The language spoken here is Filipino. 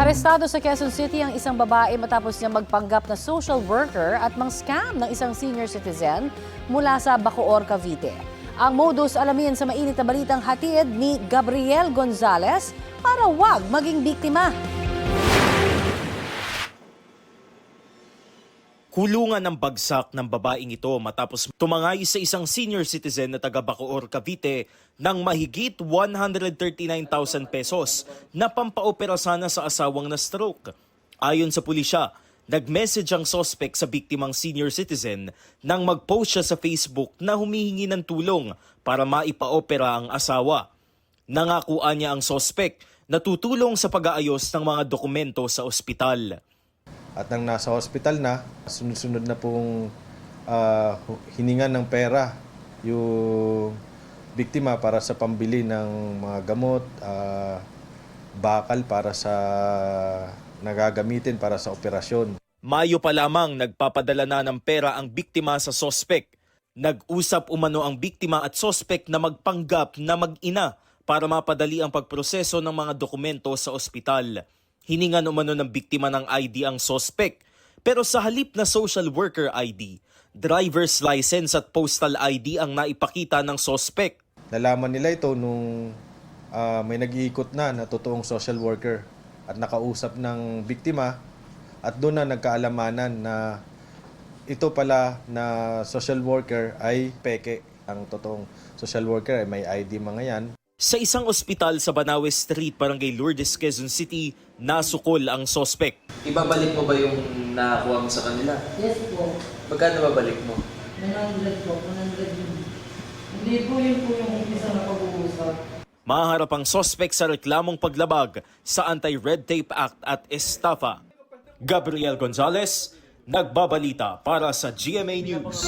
Arestado sa Quezon City ang isang babae matapos niya magpanggap na social worker at mang-scam ng isang senior citizen mula sa Bacoor, Cavite. Ang modus alamin sa mainit na balitang hatid ni Gabriel Gonzales para wag maging biktima. Kulungan ng bagsak ng babaeng ito matapos tumangay sa isang senior citizen na taga Bacoor, Cavite ng mahigit 139,000 pesos na pampaopera sana sa asawang na stroke. Ayon sa pulisya, nag-message ang suspect sa biktimang senior citizen nang mag-post siya sa Facebook na humihingi ng tulong para maipaopera ang asawa. Nangakuan niya ang suspect na tutulong sa pag-aayos ng mga dokumento sa ospital. At nang nasa hospital na, sunod-sunod na pong hiningan ng pera yung biktima para sa pambili ng mga gamot, bakal para sa nagagamitin para sa operasyon. Mayo pa lamang nagpapadala na ng pera ang biktima sa sospek. Nag-usap umano ang biktima at sospek na magpanggap na mag-ina para mapadali ang pagproseso ng mga dokumento sa ospital. Hiningan umano ng biktima ng ID ang sospek. Pero sa halip na social worker ID, driver's license at postal ID ang naipakita ng sospek. Nalaman nila ito nung may nag-iikot na totoong social worker at nakausap ng biktima at doon na nagkaalamanan na ito pala na social worker ay peke. Ang totoong social worker ay may ID mga yan. Sa isang ospital sa Banawe Street, Barangay Lourdes, Quezon City, nasukol ang sospek. Ibabalik mo ba yung nakakuha mo sa kanila? Yes po. Magkano babalik mo? 100 po, 100 yun. Hindi po yun po yung umpisa na pag-uusap. Maharap ang sospek sa reklamong paglabag sa Anti-Red Tape Act at estafa. Gabriel Gonzales, nagbabalita para sa GMA News.